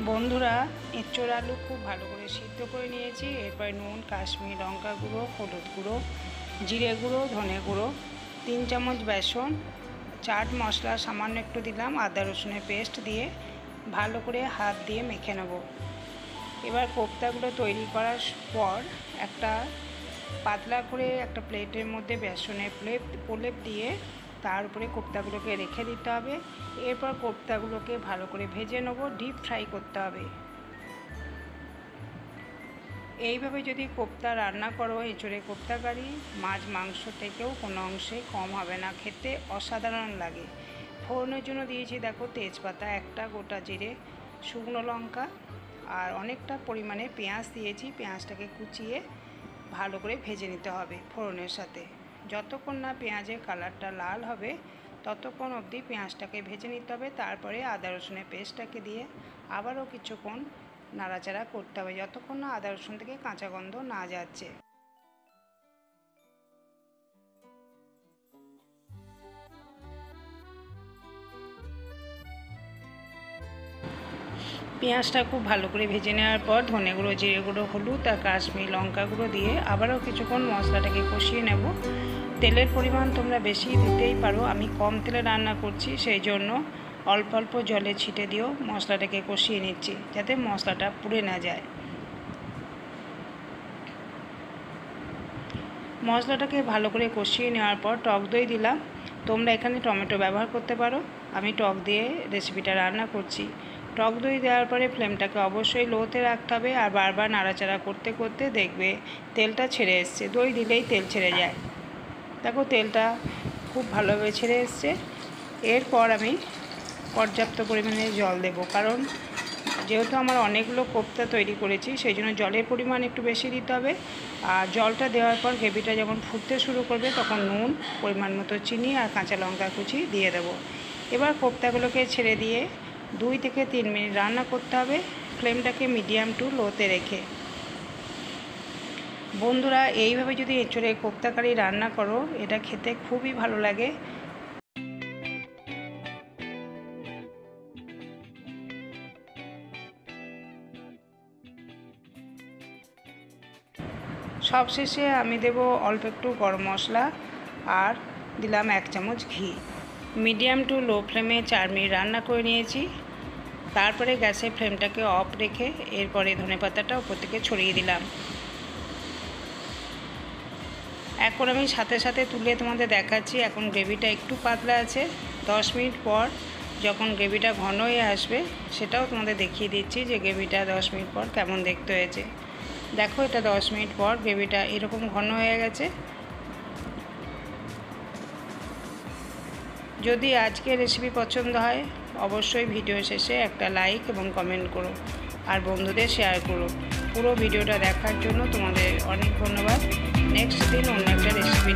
বন্ধুরা, এঁচোড় আলু খুব ভালো করে সিদ্ধ করে নিয়েছি। এরপর নুন, কাশ্মীর লঙ্কা গুঁড়ো, হলুদ গুঁড়ো, জিরে গুঁড়ো, ধনে গুঁড়ো, 3 চামচ বেসন, চাট মশলা সামান্য একটু দিলাম, আদা রসুনের পেস্ট দিয়ে ভালো করে হাত দিয়ে মেখে নেব। এবার কোপ্তাগুলো তৈরি করার পর একটা পাতলা করে একটা প্লেটের মধ্যে বেসনের প্রলেপ দিয়ে তার উপরে কোপ্তাগুলোকে রেখে দিতে হবে। এরপর কোপ্তাগুলোকে ভালো করে ভেজে নেব, ডিপ ফ্রাই করতে হবে। এইভাবে যদি কোপ্তা রান্না করো, এঁচোড়ে কোপ্তা কারি মাছ মাংস থেকেও কোনো অংশে কম হবে না, খেতে অসাধারণ লাগে। ফোড়নের জন্য দিয়েছি দেখো তেজপাতা, একটা গোটা জিরে, শুকনো লঙ্কা আর অনেকটা পরিমাণে পেঁয়াজ দিয়েছি। পেঁয়াজটাকে কুচিয়ে ভালো করে ভেজে নিতে হবে ফোড়নের সাথে। যতক্ষণ না পেঁয়াজের কালারটা লাল হবে ততক্ষণ অবধি পেঁয়াজটাকে ভেজে নিতে হবে। তারপরে আদা রসুনের পেস্টটাকে দিয়ে আবারও কিছুক্ষণ নাড়াচাড়া করতে হবে যতক্ষণ না আদা রসুন থেকে কাঁচা গন্ধ না যাচ্ছে। পেঁয়াজটা খুব ভালো করে ভেজে নেওয়ার পর ধনে গুঁড়ো, জিরে গুঁড়ো, হলুদ আর কাশ্মীর লঙ্কা গুঁড়ো দিয়ে আবারও কিছুক্ষণ মশলাটাকে কষিয়ে নেব। তেলের পরিমাণ তোমরা বেশি দিতেই পারো, আমি কম তেলে রান্না করছি সেই জন্য অল্প অল্প জলে ছিটে দিয়েও মশলাটাকে কষিয়ে নিচ্ছি যাতে মশলাটা পুড়ে না যায়। মশলাটাকে ভালো করে কষিয়ে নেওয়ার পর টক দই দিলাম। তোমরা এখানে টমেটো ব্যবহার করতে পারো, আমি টক দিয়ে রেসিপিটা রান্না করছি। টক দই দেওয়ার পরে ফ্লেমটাকে অবশ্যই লোতে রাখতে হবে আর বারবার নাড়াচাড়া করতে করতে দেখবে তেলটা ছেড়ে এসছে। দই দিলেই তেল ছেড়ে যায়, দেখো তেলটা খুব ভালোভাবে ছেড়ে এসছে। এরপর আমি পর্যাপ্ত পরিমাণে জল দেব, কারণ যেহেতু আমার অনেকগুলো কোপ্তা তৈরি করেছি সেই জন্য জলের পরিমাণ একটু বেশি দিতে হবে। আর জলটা দেওয়ার পর গ্রেভিটা যখন ফুটতে শুরু করবে তখন নুন, পরিমাণ মতো চিনি আর কাঁচা লঙ্কা কুচি দিয়ে দেবো। এবার কোপ্তাগুলোকে ছেড়ে দিয়ে 2 থেকে 3 মিনিট রান্না করতে হবে, ফ্লেমটাকে মিডিয়াম টু লোতে রেখে। বন্ধুরা, এইভাবে যদি এঁচোড়ে কোপ্তা কারি রান্না করো এটা খেতে খুবই ভালো লাগে। সবশেষে আমি দেব অল্প একটু গরম মশলা আর দিলাম 1 চামচ ঘি। মিডিয়াম টু লো ফ্লেমে 4 মিনিট রান্না করে নিয়েছি। তারপরে গ্যাসের ফ্লেমটাকে অফ রেখে এরপরে ধনেপাতাটা উপর থেকে ছড়িয়ে দিলাম। এখন আমি সাথে সাথে তুলে তোমাদের দেখাচ্ছি। এখন গ্রেভিটা একটু পাতলা আছে। 10 মিনিট পর যখন গ্রেভিটা ঘন হয়ে আসবে সেটাও তোমাদের দেখিয়ে দিচ্ছি যে গ্রেভিটা 10 মিনিট পর কেমন দেখতে হয়েছে। দেখো, এটা 10 মিনিট পর গ্রেভিটা এরকম ঘন হয়ে গেছে। যদি আজকের রেসিপি পছন্দ হয় অবশ্যই ভিডিও শেষে একটা লাইক এবং কমেন্ট করো আর বন্ধুদের শেয়ার করো। পুরো ভিডিওটা দেখার জন্য তোমাদের অনেক ধন্যবাদ। নেক্সট দিন অন্য একটা রেসিপি